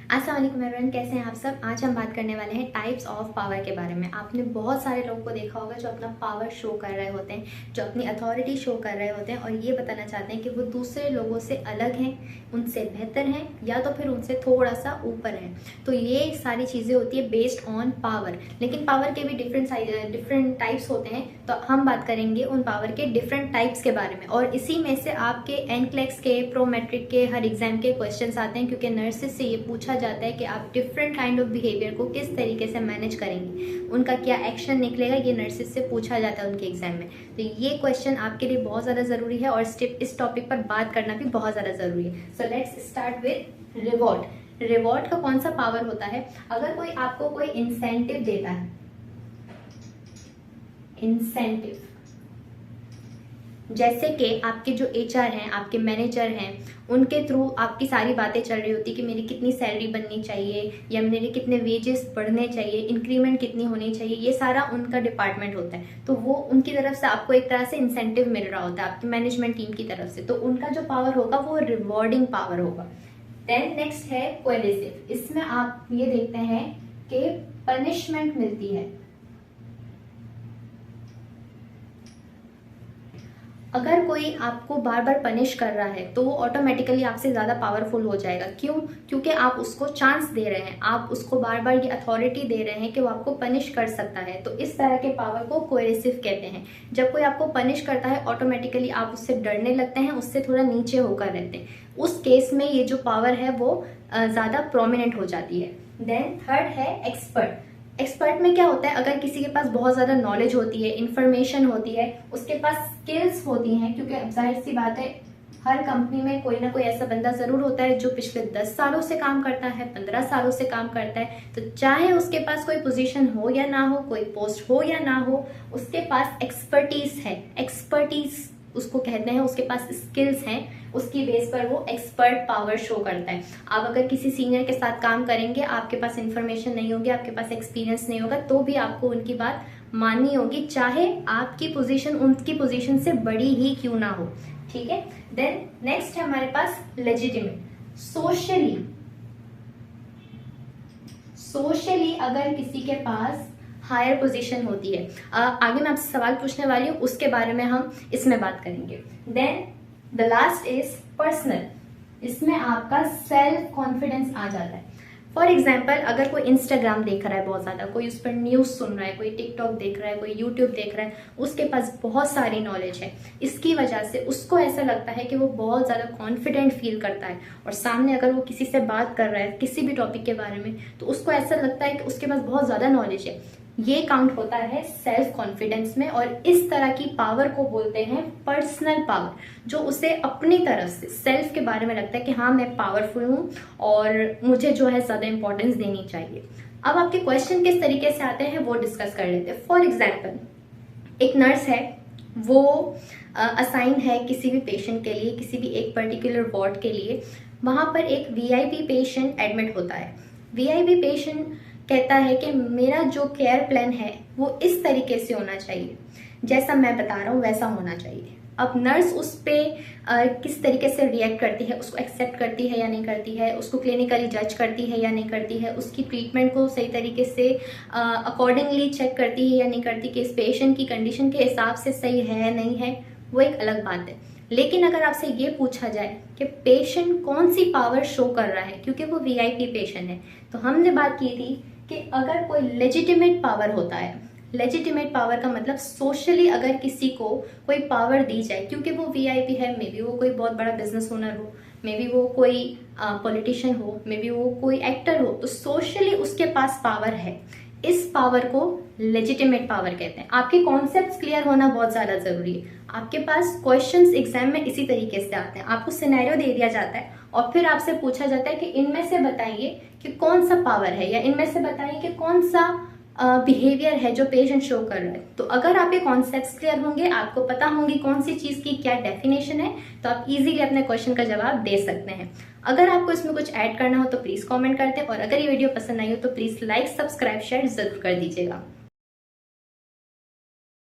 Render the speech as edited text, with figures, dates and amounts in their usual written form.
अस्सलाम वालेकुम एवरीवन, कैसे हैं आप सब। आज हम बात करने वाले हैं टाइप्स ऑफ पावर के बारे में। आपने बहुत सारे लोगों को देखा होगा जो अपना पावर शो कर रहे होते हैं, जो अपनी अथॉरिटी शो कर रहे होते हैं और ये बताना चाहते हैं कि वो दूसरे लोगों से अलग हैं, उनसे बेहतर हैं या तो फिर उनसे थोड़ा सा ऊपर हैं। तो ये सारी चीज़ें होती है बेस्ड ऑन पावर। लेकिन पावर के भी डिफरेंट टाइप्स होते हैं, तो हम बात करेंगे उन पावर के डिफरेंट टाइप्स के बारे में। और इसी में से आपके एनक्लेक्स के, प्रो मैट्रिक के हर एग्जाम के क्वेश्चंस आते हैं, क्योंकि नर्सेज से ये पूछा जाता है कि आप डिफरेंट काइंड ऑफ बिहेवियर को किस तरीके से मैनेज करेंगे, उनका क्या एक्शन निकलेगा, ये नर्सेज से पूछा जाता है उनके एग्जाम में। तो ये क्वेश्चन आपके लिए बहुत ज़्यादा ज़रूरी है और इस टॉपिक पर बात करना भी बहुत ज़्यादा ज़रूरी है। So let's start with reward. Reward का कौन सा पावर होता है? अगर कोई आपको कोई इंसेंटिव देता है, इंसेंटिव जैसे कि आपके जो एचआर हैं, आपके मैनेजर हैं, उनके थ्रू आपकी सारी बातें चल रही होती कि मेरी कितनी सैलरी बननी चाहिए या मेरे कितने वेजेस बढ़ने चाहिए, इंक्रीमेंट कितनी होनी चाहिए, ये सारा उनका डिपार्टमेंट होता है। तो वो उनकी तरफ से आपको एक तरह से इंसेंटिव मिल रहा होता है आपकी मैनेजमेंट टीम की तरफ से। तो उनका जो पावर होगा वो रिवॉर्डिंग पावर होगा। देन नेक्स्ट है कोएलिसिव। इसमें आप ये देखते हैं कि पनिशमेंट मिलती है। अगर कोई आपको बार बार पनिश कर रहा है तो वो ऑटोमेटिकली आपसे ज़्यादा पावरफुल हो जाएगा। क्यों? क्योंकि आप उसको चांस दे रहे हैं, आप उसको बार बार ये अथॉरिटी दे रहे हैं कि वो आपको पनिश कर सकता है। तो इस तरह के पावर को कोएरिसिव कहते हैं। जब कोई आपको पनिश करता है ऑटोमेटिकली आप उससे डरने लगते हैं, उससे थोड़ा नीचे होकर रहते हैं। उस केस में ये जो पावर है वो ज़्यादा प्रोमिनेंट हो जाती है। देन थर्ड है एक्सपर्ट। एक्सपर्ट में क्या होता है? अगर किसी के पास बहुत ज़्यादा नॉलेज होती है, इंफॉर्मेशन होती है, उसके पास स्किल्स होती हैं, क्योंकि अब जाहिर सी बात है हर कंपनी में कोई ना कोई ऐसा बंदा ज़रूर होता है जो पिछले 10 सालों से काम करता है, 15 सालों से काम करता है। तो चाहे उसके पास कोई पोजीशन हो या ना हो, कोई पोस्ट हो या ना हो, उसके पास एक्सपर्टीज है। एक्सपर्टीज उसको कहते हैं, उसके पास स्किल्स हैं, उसकी बेस पर वो एक्सपर्ट पावर शो करता है। आप अगर किसी सीनियर के साथ काम करेंगे, आपके पास इंफॉर्मेशन नहीं होगी, आपके पास एक्सपीरियंस नहीं होगा, तो भी आपको उनकी बात माननी होगी, चाहे आपकी पोजीशन उनकी पोजीशन से बड़ी ही क्यों ना हो। ठीक है। देन नेक्स्ट है हमारे पास लेजिटिमेट। सोशली अगर किसी के पास हायर पोजीशन होती है, आगे मैं आपसे सवाल पूछने वाली हूँ, उसके बारे में हम इसमें बात करेंगे। Then the last is personal. इसमें आपका सेल्फ कॉन्फिडेंस आ जाता है। फॉर एग्जाम्पल, अगर कोई इंस्टाग्राम देख रहा है बहुत ज़्यादा, कोई उस पर न्यूज़ सुन रहा है, कोई टिकटॉक देख रहा है, कोई यूट्यूब देख रहा है, उसके पास बहुत सारी नॉलेज है, इसकी वजह से उसको ऐसा लगता है कि वो बहुत ज़्यादा कॉन्फिडेंट फील करता है। और सामने अगर वो किसी से बात कर रहा है किसी भी टॉपिक के बारे में, तो उसको ऐसा लगता है कि उसके पास बहुत ज़्यादा नॉलेज है। ये काउंट होता है सेल्फ कॉन्फिडेंस में। और इस तरह की पावर को बोलते हैं पर्सनल पावर, जो उसे अपनी तरफ से सेल्फ के बारे में लगता है कि हाँ मैं पावरफुल हूँ और मुझे जो है ज़्यादा इंपॉर्टेंस देनी चाहिए। अब आपके क्वेश्चन किस तरीके से आते हैं वो डिस्कस कर लेते हैं। फॉर एग्जाम्पल, एक नर्स है, वो असाइन है किसी भी पेशेंट के लिए, किसी भी एक पर्टिकुलर वार्ड के लिए। वहाँ पर एक वीआईपी पेशेंट एडमिट होता है। वीआईपी पेशेंट कहता है कि मेरा जो केयर प्लान है वो इस तरीके से होना चाहिए, जैसा मैं बता रहा हूँ वैसा होना चाहिए। अब नर्स उस पर किस तरीके से रिएक्ट करती है, उसको एक्सेप्ट करती है या नहीं करती है, उसको क्लिनिकली जज करती है या नहीं करती है, उसकी ट्रीटमेंट को सही तरीके से अकॉर्डिंगली चेक करती है या नहीं करती, कि इस पेशेंट की कंडीशन के हिसाब से सही है या नहीं है, वो एक अलग बात है। लेकिन अगर आपसे ये पूछा जाए कि पेशेंट कौन सी पावर शो कर रहा है, क्योंकि वो वीआईपी पेशेंट है, तो हमने बात की थी कि अगर कोई लेजिटिमेट पावर होता है, लेजिटिमेट पावर का मतलब सोशली अगर किसी को कोई पावर दी जाए, क्योंकि वो वीआईपी है, मे बी वो कोई बहुत बड़ा बिजनेस ओनर हो, मे बी वो कोई पॉलिटिशियन हो, मे बी वो कोई एक्टर हो, तो सोशली उसके पास पावर है। इस पावर को लेजिटिमेट पावर कहते हैं। आपके कॉन्सेप्ट्स क्लियर होना बहुत ज़्यादा ज़रूरी है। आपके पास क्वेश्चंस एग्जाम में इसी तरीके से आते हैं, आपको सिनेरियो दे दिया जाता है और फिर आपसे पूछा जाता है कि इनमें से बताइए कि कौन सा पावर है, या इनमें से बताइए कि कौन सा बिहेवियर है जो पेशेंट शो कर रहा है। तो अगर आपके कॉन्सेप्ट्स क्लियर होंगे, आपको पता होंगी कौन सी चीज़ की क्या डेफिनेशन है, तो आप इजीली अपने क्वेश्चन का जवाब दे सकते हैं। अगर आपको इसमें कुछ ऐड करना हो तो प्लीज़ कमेंट करते हैं, और अगर ये वीडियो पसंद आई हो तो प्लीज़ लाइक, सब्सक्राइब, शेयर जरूर कर दीजिएगा।